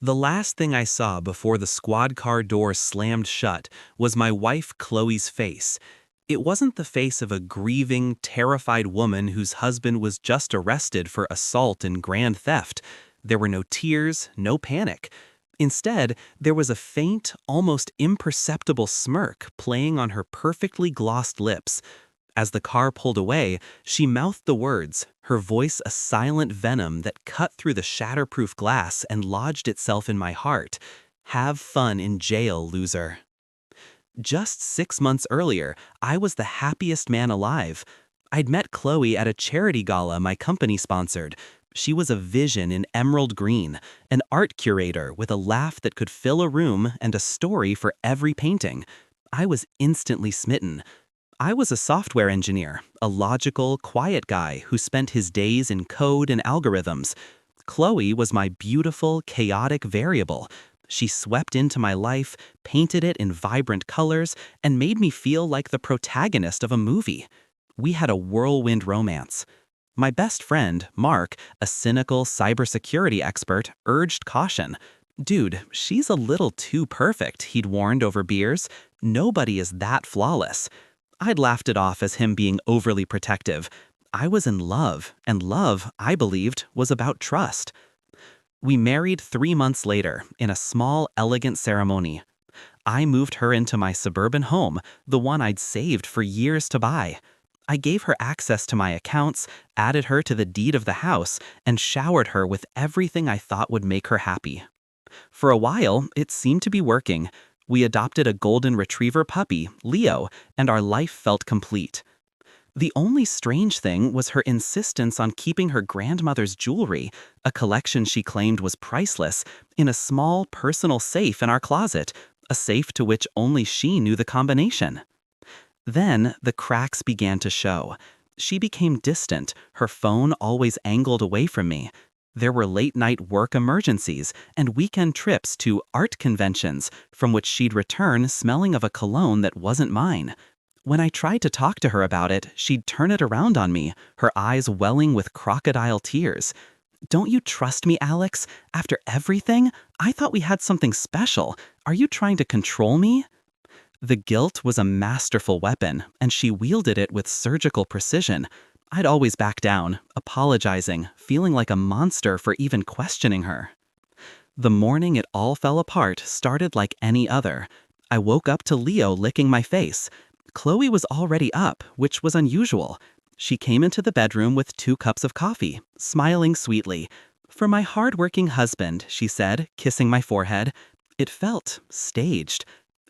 The last thing I saw before the squad car door slammed shut was my wife Chloe's face. It wasn't the face of a grieving, terrified woman whose husband was just arrested for assault and grand theft. There were no tears, no panic. Instead, there was a faint, almost imperceptible smirk playing on her perfectly glossed lips. As the car pulled away, she mouthed the words, her voice a silent venom that cut through the shatterproof glass and lodged itself in my heart. "Have fun in jail, loser." Just 6 months earlier, I was the happiest man alive. I'd met Chloe at a charity gala my company sponsored. She was a vision in emerald green, an art curator with a laugh that could fill a room and a story for every painting. I was instantly smitten. I was a software engineer, a logical, quiet guy who spent his days in code and algorithms. Chloe was my beautiful, chaotic variable. She swept into my life, painted it in vibrant colors, and made me feel like the protagonist of a movie. We had a whirlwind romance. My best friend, Mark, a cynical cybersecurity expert, urged caution. "Dude, she's a little too perfect," he'd warned over beers. "Nobody is that flawless." I'd laughed it off as him being overly protective. I was in love, and love, I believed, was about trust. We married 3 months later in a small, elegant ceremony. I moved her into my suburban home, the one I'd saved for years to buy. I gave her access to my accounts, added her to the deed of the house, and showered her with everything I thought would make her happy. For a while, it seemed to be working. We adopted a golden retriever puppy, Leo, and our life felt complete. The only strange thing was her insistence on keeping her grandmother's jewelry, a collection she claimed was priceless, in a small personal safe in our closet, a safe to which only she knew the combination. Then the cracks began to show. She became distant, her phone always angled away from me. There were late-night work emergencies and weekend trips to art conventions from which she'd return smelling of a cologne that wasn't mine. When I tried to talk to her about it, she'd turn it around on me, her eyes welling with crocodile tears. "Don't you trust me, Alex? After everything? I thought we had something special. Are you trying to control me?" The guilt was a masterful weapon, and she wielded it with surgical precision. I'd always back down, apologizing, feeling like a monster for even questioning her. The morning it all fell apart started like any other. I woke up to Leo licking my face. Chloe was already up, which was unusual. She came into the bedroom with 2 cups of coffee, smiling sweetly. "For my hard-working husband," she said, kissing my forehead. It felt staged.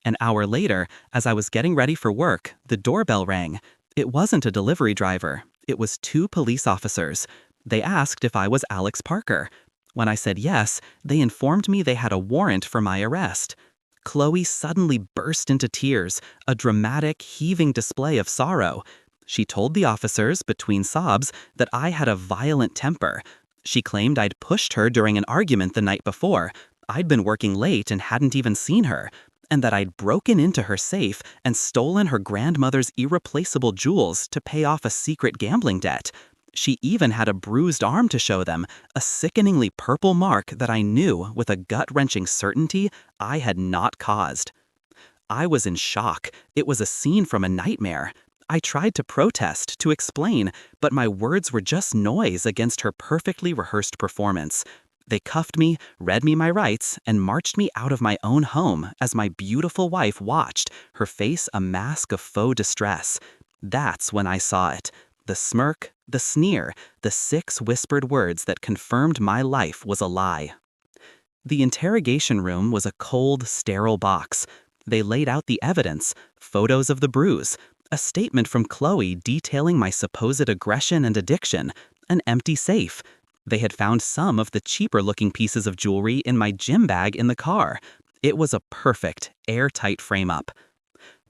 An hour later, as I was getting ready for work, the doorbell rang. It wasn't a delivery driver. It was 2 police officers. They asked if I was Alex Parker. When I said yes, they informed me they had a warrant for my arrest. Chloe suddenly burst into tears, a dramatic, heaving display of sorrow. She told the officers, between sobs, that I had a violent temper. She claimed I'd pushed her during an argument the night before. I'd been working late and hadn't even seen her. And that I'd broken into her safe and stolen her grandmother's irreplaceable jewels to pay off a secret gambling debt. She even had a bruised arm to show them, a sickeningly purple mark that I knew, with a gut-wrenching certainty, I had not caused. I was in shock. It was a scene from a nightmare. I tried to protest, to explain, but my words were just noise against her perfectly rehearsed performance. They cuffed me, read me my rights, and marched me out of my own home as my beautiful wife watched, her face a mask of faux distress. That's when I saw it. The smirk, the sneer, the 6 whispered words that confirmed my life was a lie. The interrogation room was a cold, sterile box. They laid out the evidence, photos of the bruise, a statement from Chloe detailing my supposed aggression and addiction, an empty safe. They had found some of the cheaper-looking pieces of jewelry in my gym bag in the car. It was a perfect, airtight frame-up.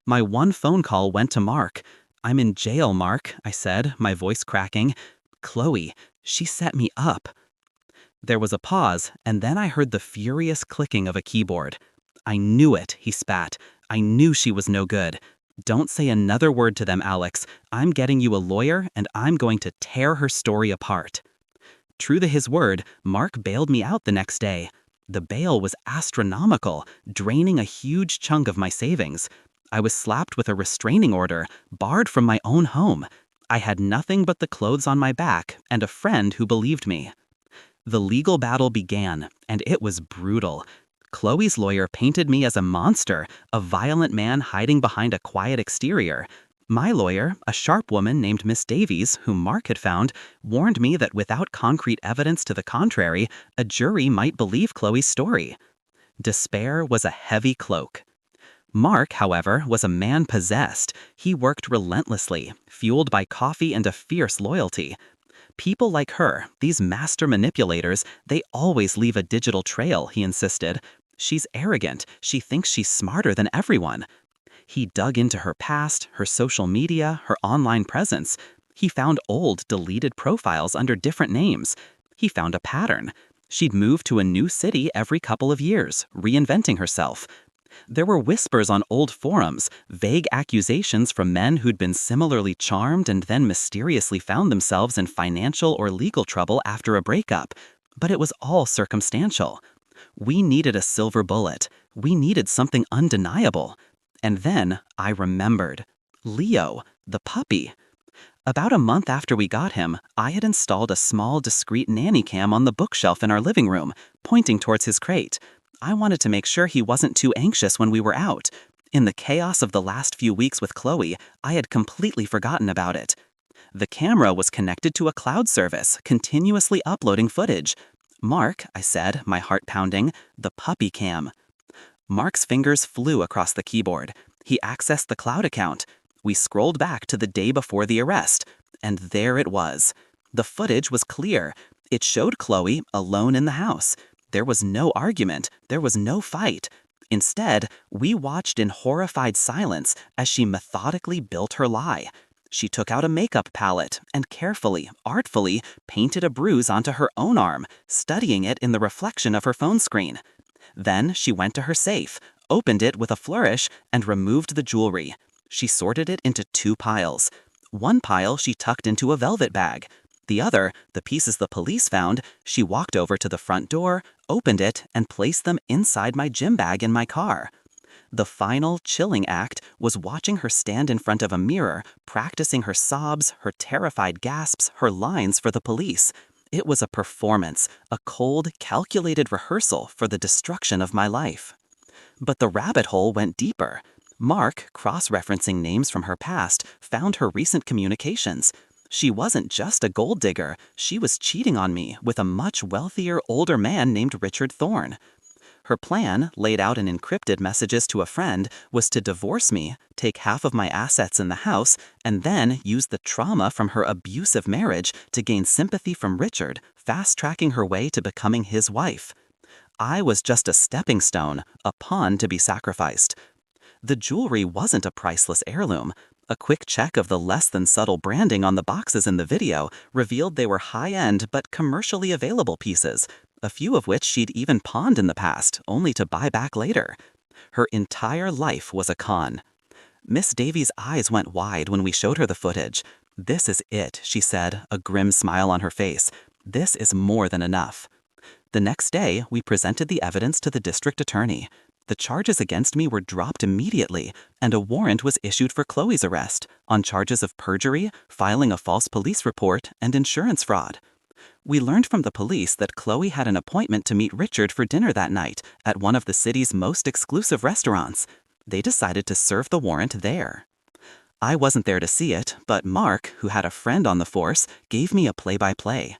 My one phone call went to Mark. "I'm in jail, Mark," I said, my voice cracking. "Chloe, she set me up." There was a pause, and then I heard the furious clicking of a keyboard. "I knew it," he spat. "I knew she was no good. Don't say another word to them, Alex. I'm getting you a lawyer, and I'm going to tear her story apart." True to his word, Mark bailed me out the next day. The bail was astronomical, draining a huge chunk of my savings. I was slapped with a restraining order, barred from my own home. I had nothing but the clothes on my back and a friend who believed me. The legal battle began, and it was brutal. Chloe's lawyer painted me as a monster, a violent man hiding behind a quiet exterior. My lawyer, a sharp woman named Miss Davies, whom Mark had found, warned me that without concrete evidence to the contrary, a jury might believe Chloe's story. Despair was a heavy cloak. Mark, however, was a man possessed. He worked relentlessly, fueled by coffee and a fierce loyalty. People like her, these master manipulators, they always leave a digital trail, he insisted. She's arrogant. She thinks she's smarter than everyone. He dug into her past, her social media, her online presence. He found old, deleted profiles under different names. He found a pattern. She'd move to a new city every couple of years, reinventing herself. There were whispers on old forums, vague accusations from men who'd been similarly charmed and then mysteriously found themselves in financial or legal trouble after a breakup. But it was all circumstantial. We needed a silver bullet. We needed something undeniable. And then I remembered. Leo, the puppy. About a month after we got him, I had installed a small, discreet nanny cam on the bookshelf in our living room, pointing towards his crate. I wanted to make sure he wasn't too anxious when we were out. In the chaos of the last few weeks with Chloe, I had completely forgotten about it. The camera was connected to a cloud service, continuously uploading footage. "Mark," I said, my heart pounding, "the puppy cam." Mark's fingers flew across the keyboard. He accessed the cloud account. We scrolled back to the day before the arrest, and there it was. The footage was clear. It showed Chloe alone in the house. There was no argument. There was no fight. Instead, we watched in horrified silence as she methodically built her lie. She took out a makeup palette and carefully, artfully, painted a bruise onto her own arm, studying it in the reflection of her phone screen. Then she went to her safe, opened it with a flourish, and removed the jewelry. She sorted it into 2 piles. One pile she tucked into a velvet bag. The other, the pieces the police found, she walked over to the front door, opened it, and placed them inside my gym bag in my car. The final, chilling act was watching her stand in front of a mirror, practicing her sobs, her terrified gasps, her lines for the police. It was a performance, a cold, calculated rehearsal for the destruction of my life. But the rabbit hole went deeper. Mark, cross-referencing names from her past, found her recent communications. She wasn't just a gold digger, she was cheating on me with a much wealthier, older man named Richard Thorne. Her plan, laid out in encrypted messages to a friend, was to divorce me, take half of my assets in the house, and then use the trauma from her abusive marriage to gain sympathy from Richard, fast-tracking her way to becoming his wife. I was just a stepping stone, a pawn to be sacrificed. The jewelry wasn't a priceless heirloom. A quick check of the less-than-subtle branding on the boxes in the video revealed they were high-end but commercially available pieces, a few of which she'd even pawned in the past, only to buy back later. Her entire life was a con. Miss Davies' eyes went wide when we showed her the footage. "This is it," she said, a grim smile on her face. "This is more than enough." The next day, we presented the evidence to the district attorney. The charges against me were dropped immediately, and a warrant was issued for Chloe's arrest on charges of perjury, filing a false police report, and insurance fraud. We learned from the police that Chloe had an appointment to meet Richard for dinner that night at one of the city's most exclusive restaurants. They decided to serve the warrant there. I wasn't there to see it, but Mark, who had a friend on the force, gave me a play-by-play.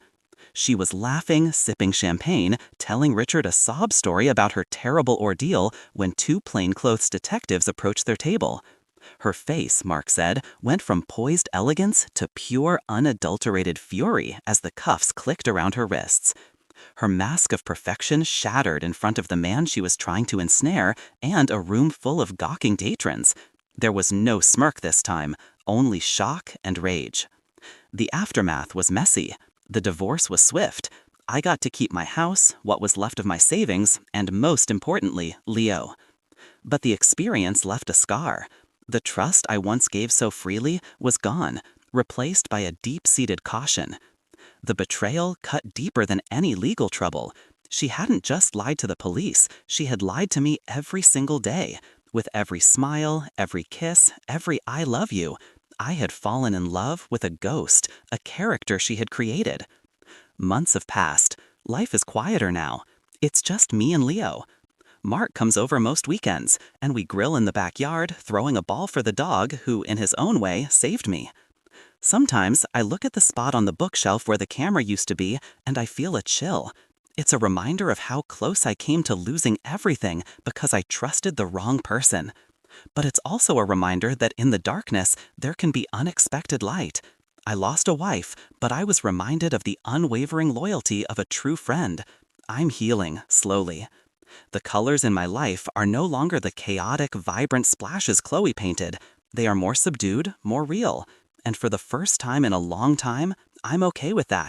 She was laughing, sipping champagne, telling Richard a sob story about her terrible ordeal when 2 plainclothes detectives approached their table. Her face, Mark said, went from poised elegance to pure, unadulterated fury as the cuffs clicked around her wrists. Her mask of perfection shattered in front of the man she was trying to ensnare and a room full of gawking patrons. There was no smirk this time, only shock and rage. The aftermath was messy. The divorce was swift. I got to keep my house, what was left of my savings, and most importantly, Leo. But the experience left a scar. The trust I once gave so freely was gone, replaced by a deep-seated caution. The betrayal cut deeper than any legal trouble. She hadn't just lied to the police, she had lied to me every single day. With every smile, every kiss, every I love you, I had fallen in love with a ghost, a character she had created. Months have passed. Life is quieter now. It's just me and Leo. Mark comes over most weekends, and we grill in the backyard, throwing a ball for the dog who, in his own way, saved me. Sometimes I look at the spot on the bookshelf where the camera used to be, and I feel a chill. It's a reminder of how close I came to losing everything because I trusted the wrong person. But it's also a reminder that in the darkness, there can be unexpected light. I lost a wife, but I was reminded of the unwavering loyalty of a true friend. I'm healing, slowly. The colors in my life are no longer the chaotic, vibrant splashes Chloe painted. They are more subdued, more real. And for the first time in a long time, I'm okay with that.